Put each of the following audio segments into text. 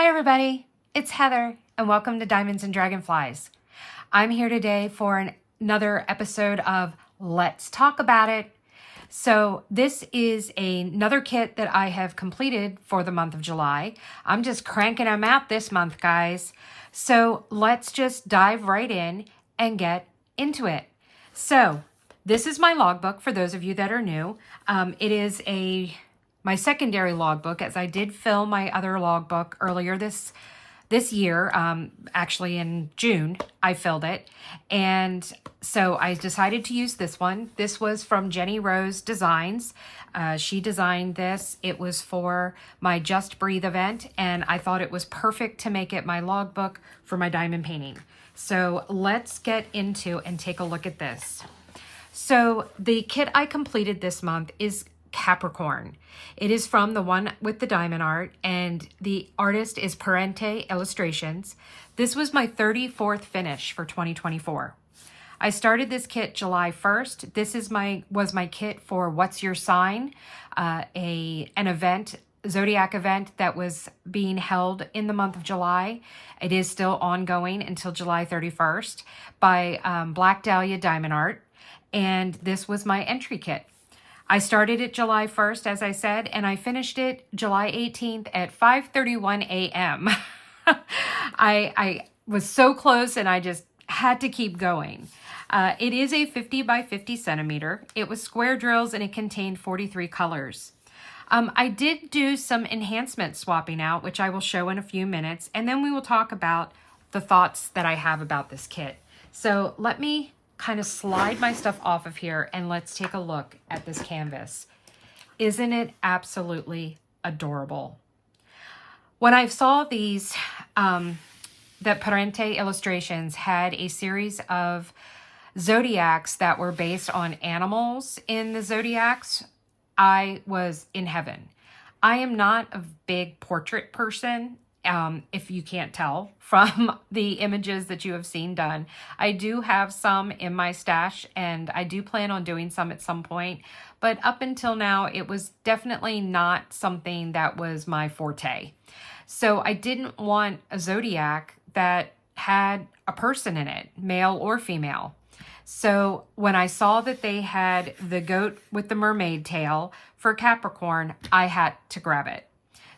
Hi everybody, it's Heather and welcome to Diamonds and Dragonflies. I'm here today for another episode of Let's Talk About It. So this is another kit that I have completed for the month of July. I'm just cranking them out this month, guys. So let's just dive right in and get into it. So this is my logbook for those of you that are new. It is my secondary logbook, as I did fill my other logbook earlier this year. Actually in June, I filled it. And so I decided to use this one. This was from Jenny Rose Designs. She designed this. It was for my Just Breathe event, and I thought it was perfect to make it my logbook for my diamond painting. So let's get into and take a look at this. So the kit I completed this month is Capricorn. It is from the one with the diamond art, and the artist is PATENTE Illustrations. This was my 34th finish for 2024. I started this kit July 1st. This was my kit for What's Your Sign, an event, Zodiac event that was being held in the month of July. It is still ongoing until July 31st by Black Dahlia Diamond Art, and this was my entry kit. I started it July 1st, as I said, and I finished it July 18th at 5:31 a.m. I was so close, and I just had to keep going. It is a 50 by 50 centimeter. It was square drills, and it contained 43 colors. I did do some enhancement swapping out, which I will show in a few minutes, and then we will talk about the thoughts that I have about this kit. So let me kind of slide my stuff off of here and let's take a look at this canvas. Isn't it absolutely adorable? When I saw these, that PATENTE Illustrations had a series of zodiacs that were based on animals in the zodiacs, I was in heaven. I am not a big portrait person. If you can't tell from the images that you have seen done. I do have some in my stash, and I do plan on doing some at some point, but up until now, it was definitely not something that was my forte. So I didn't want a zodiac that had a person in it, male or female. So when I saw that they had the goat with the mermaid tail for Capricorn, I had to grab it.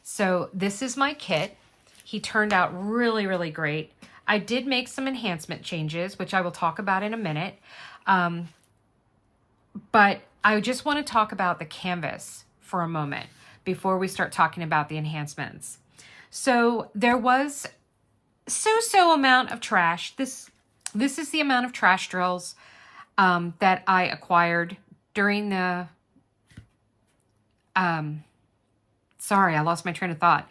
So this is my kit. He turned out really, really great. I did make some enhancement changes, which I will talk about in a minute. But I just want to talk about the canvas for a moment before we start talking about the enhancements. So there was so amount of trash. This is the amount of trash drills that I acquired during the... Sorry, I lost my train of thought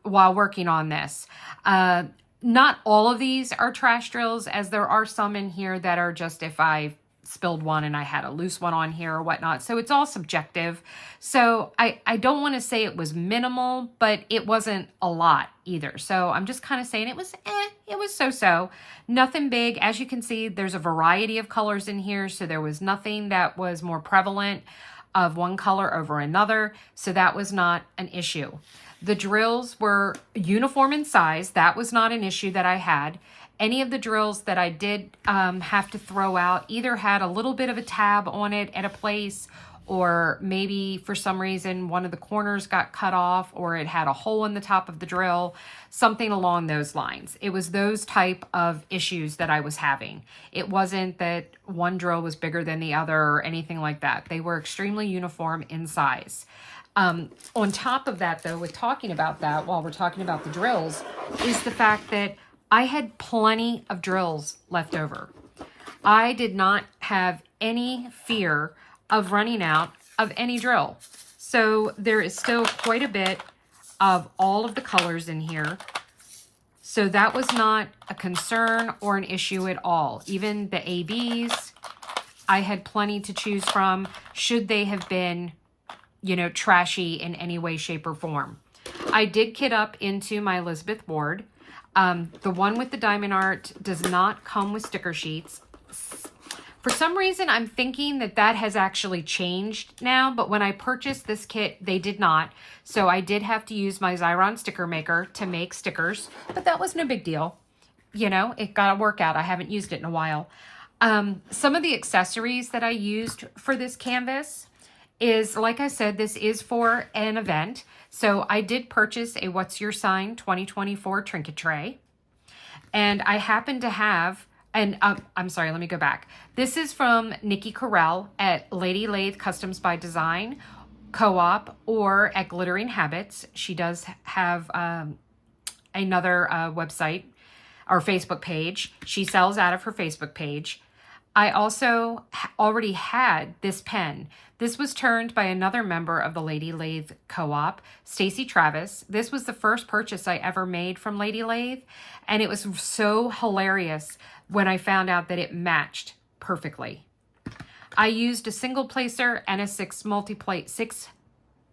while working on this. Not all of these are trash drills, as there are some in here that are just if I spilled one and I had a loose one on here or whatnot. So it's all subjective. So I don't want to say it was minimal, but it wasn't a lot either. So I'm just kind of saying it was so-so. Nothing big. As you can see, there's a variety of colors in here. So there was nothing that was more prevalent of one color over another, so that was not an issue. The drills were uniform in size. That was not an issue that I had. Any of the drills that I did have to throw out either had a little bit of a tab on it at a place, or maybe for some reason one of the corners got cut off, or it had a hole in the top of the drill, something along those lines. It was those type of issues that I was having. It wasn't that one drill was bigger than the other or anything like that. They were extremely uniform in size. On top of that, though, with talking about that, while we're talking about the drills, is the fact that I had plenty of drills left over. I did not have any fear of running out of any drill. So there is still quite a bit of all of the colors in here. So that was not a concern or an issue at all. Even the ABs, I had plenty to choose from should they have been, trashy in any way, shape, or form. I did kit up into my Elizabeth Ward. The one with the diamond art does not come with sticker sheets. For some reason, I'm thinking that that has actually changed now, but when I purchased this kit, they did not. So I did have to use my Xyron sticker maker to make stickers, but that was no big deal. You know, it got a workout. I haven't used it in a while. Some of the accessories that I used for this canvas is, like I said, this is for an event. So I did purchase a What's Your Sign 2024 trinket tray. And I happen to have, and I'm sorry, let me go back. This is from Nikki Correll at Lady Lathe Customs by Design Co-op or at Glittering Habits. She does have another website or Facebook page. She sells out of her Facebook page. I also already had this pen. This was turned by another member of the Lady Lathe Co-op, Stacy Travis. This was the first purchase I ever made from Lady Lathe, and it was so hilarious when I found out that it matched perfectly. I used a single placer and a six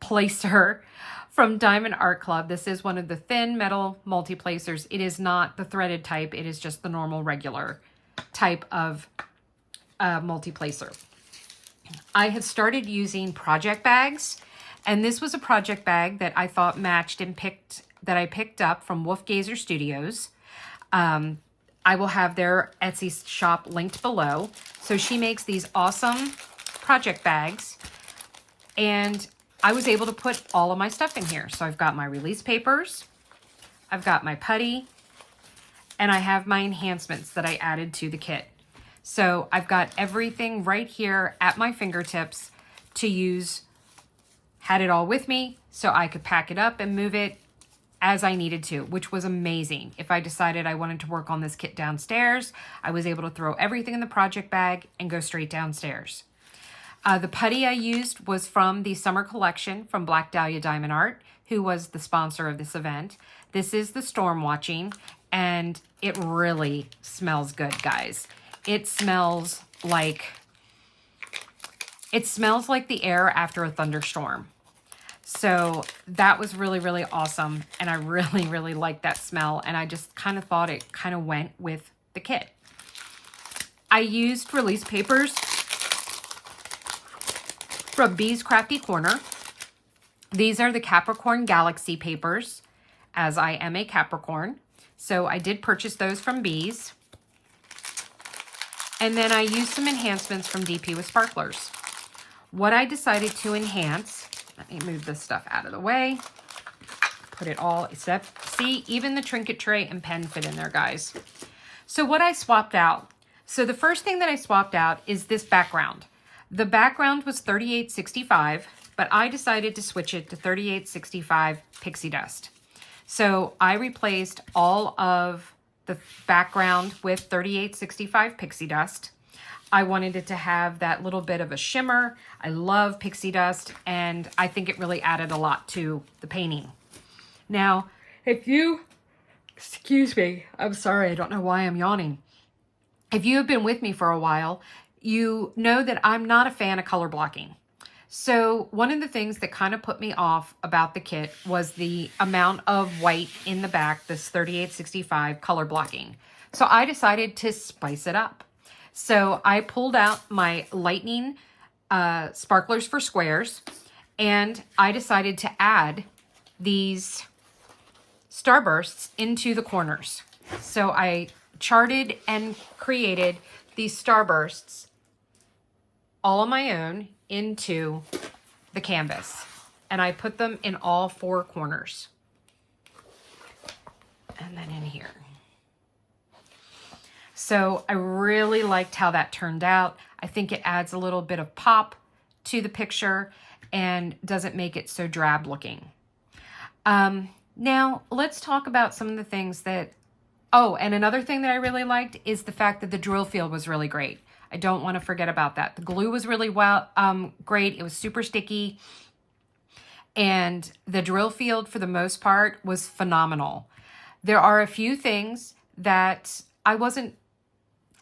placer from Diamond Art Club. This is one of the thin metal multi-placers. It is not the threaded type. It is just the normal regular type of multi-placer. I have started using project bags, and this was a project bag that I thought matched and that I picked up from Wolfgazer Studios. I will have their Etsy shop linked below. So she makes these awesome project bags, and I was able to put all of my stuff in here. So I've got my release papers, I've got my putty, and I have my enhancements that I added to the kit. So I've got everything right here at my fingertips to use. Had it all with me so I could pack it up and move it as I needed to, which was amazing. If I decided I wanted to work on this kit downstairs, I was able to throw everything in the project bag and go straight downstairs. The putty I used was from the summer collection from Black Dahlia Diamond Art, who was the sponsor of this event. This is the Storm Watching, and it really smells good, guys. It smells like the air after a thunderstorm. So that was really, really awesome. And I really, really liked that smell. And I just kind of thought it kind of went with the kit. I used release papers from Bee's Crafty Corner. These are the Capricorn Galaxy papers, as I am a Capricorn. So I did purchase those from Bee's. And then I used some enhancements from DP with Sparklers. What I decided to enhance, let me move this stuff out of the way. Put it all, except, see, even the trinket tray and pen fit in there, guys. So what I swapped out. So the first thing that I swapped out is this background. The background was 3865, but I decided to switch it to 3865 Pixie Dust. So I replaced all of the background with 3865 Pixie Dust. I wanted it to have that little bit of a shimmer. I love pixie dust, and I think it really added a lot to the painting. Now, if you, excuse me, I'm sorry, I don't know why I'm yawning. If you have been with me for a while, you know that I'm not a fan of color blocking. So one of the things that kind of put me off about the kit was the amount of white in the back, this 3865 color blocking. So I decided to spice it up. So I pulled out my lightning sparklers for squares, and I decided to add these starbursts into the corners. So I charted and created these starbursts all on my own into the canvas, and I put them in all four corners and then in here. So I really liked how that turned out. I think it adds a little bit of pop to the picture and doesn't make it so drab looking. Now let's talk about some of the things that, oh, and another thing that I really liked is the fact that the drill field was really great. I don't want to forget about that. The glue was really great. It was super sticky. And the drill field, for the most part, was phenomenal. There are a few things that I wasn't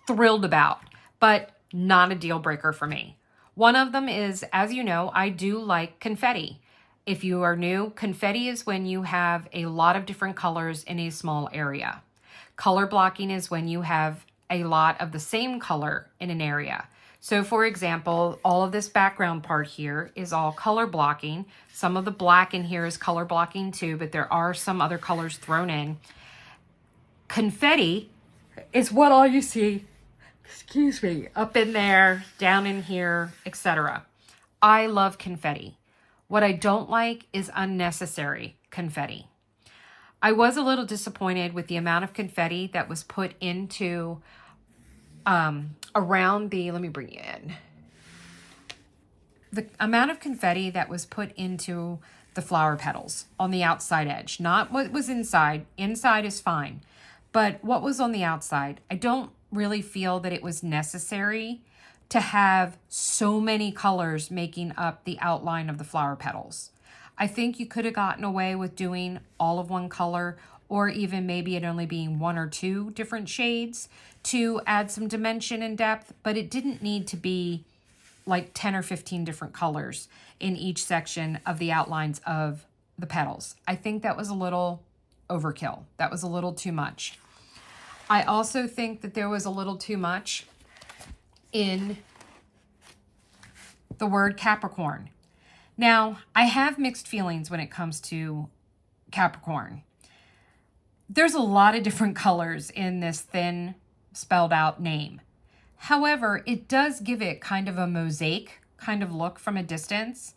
thrilled about, but not a deal breaker for me. One of them is, as you know, I do like confetti. If you are new, confetti is when you have a lot of different colors in a small area. Color blocking is when you have a lot of the same color in an area. So for example, all of this background part here is all color blocking. Some of the black in here is color blocking too, but there are some other colors thrown in. Confetti is what all you see, excuse me, up in there, down in here, etc. I love confetti. What I don't like is unnecessary confetti. I was a little disappointed with the amount of confetti that was put into around the, let me bring you in. The amount of confetti that was put into the flower petals on the outside edge, not what was inside. Inside is fine. But what was on the outside, I don't really feel that it was necessary to have so many colors making up the outline of the flower petals. I think you could have gotten away with doing all of one color, or even maybe it only being 1 or 2 different shades to add some dimension and depth, but it didn't need to be like 10 or 15 different colors in each section of the outlines of the petals. I think that was a little overkill. That was a little too much. I also think that there was a little too much in the word Capricorn. Now, I have mixed feelings when it comes to Capricorn. There's a lot of different colors in this thin spelled out name. However, it does give it kind of a mosaic kind of look from a distance.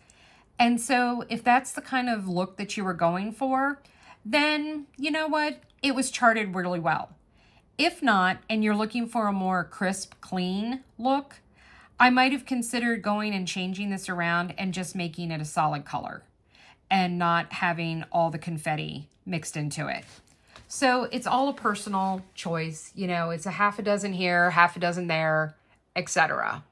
And so if that's the kind of look that you were going for, then you know what? It was charted really well. If not, and you're looking for a more crisp, clean look, I might have considered going and changing this around and just making it a solid color and not having all the confetti mixed into it. So it's all a personal choice. You know, it's a half a dozen here, half a dozen there, etc.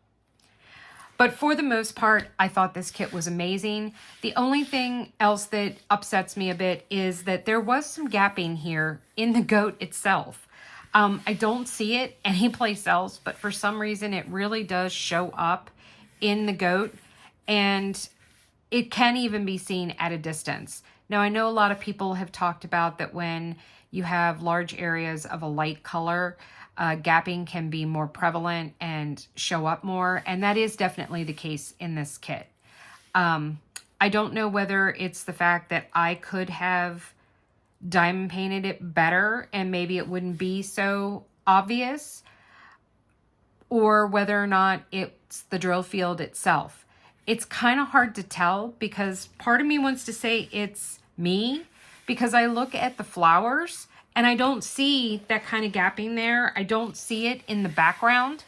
But for the most part, I thought this kit was amazing. The only thing else that upsets me a bit is that there was some gapping here in the goat itself. I don't see it anyplace else, but for some reason it really does show up in the goat, and it can even be seen at a distance. Now, I know a lot of people have talked about that when you have large areas of a light color, gapping can be more prevalent and show up more, and that is definitely the case in this kit. I don't know whether it's the fact that I could have diamond painted it better and maybe it wouldn't be so obvious, or whether or not it's the drill field itself. It's kind of hard to tell because part of me wants to say it's me because I look at the flowers and I don't see that kind of gapping there. I don't see it in the background,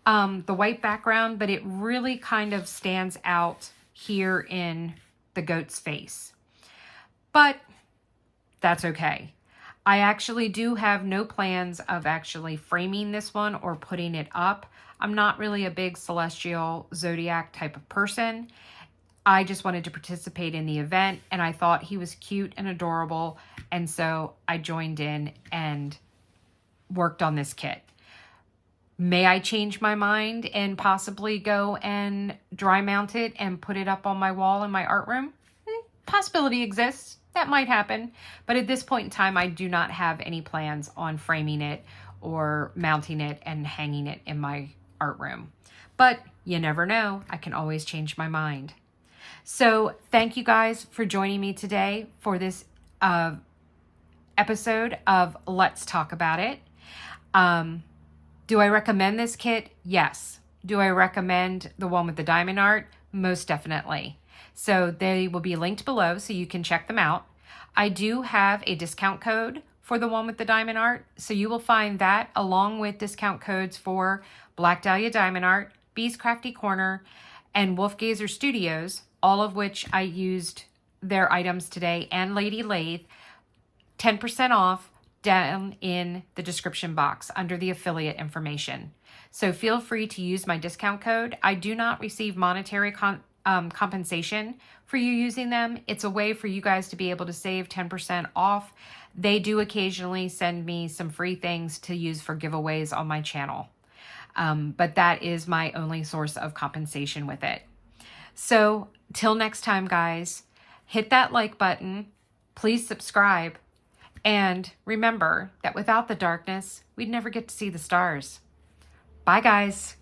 the white background, but it really kind of stands out here in the goat's face. But that's okay. I actually do have no plans of actually framing this one or putting it up. I'm not really a big celestial zodiac type of person. I just wanted to participate in the event and I thought he was cute and adorable. And so I joined in and worked on this kit. May I change my mind and possibly go and dry mount it and put it up on my wall in my art room? Possibility exists. That might happen. But at this point in time, I do not have any plans on framing it or mounting it and hanging it in my art room. But you never know. I can always change my mind. So thank you guys for joining me today for this episode of Let's Talk About It. Do I recommend this kit? Yes. Do I recommend the one with the diamond art? Most definitely. So they will be linked below so you can check them out. I do have a discount code for the one with the diamond art. So you will find that along with discount codes for Black Dahlia Diamond Art, Bee's Crafty Corner, and Wolfgazer Studios, all of which I used their items today, and Lady Lathe, 10% off down in the description box under the affiliate information. So feel free to use my discount code. I do not receive monetary compensation for you using them. It's a way for you guys to be able to save 10% off. They do occasionally send me some free things to use for giveaways on my channel. But that is my only source of compensation with it. So till next time, guys, hit that like button, please subscribe, and remember that without the darkness, we'd never get to see the stars. Bye, guys.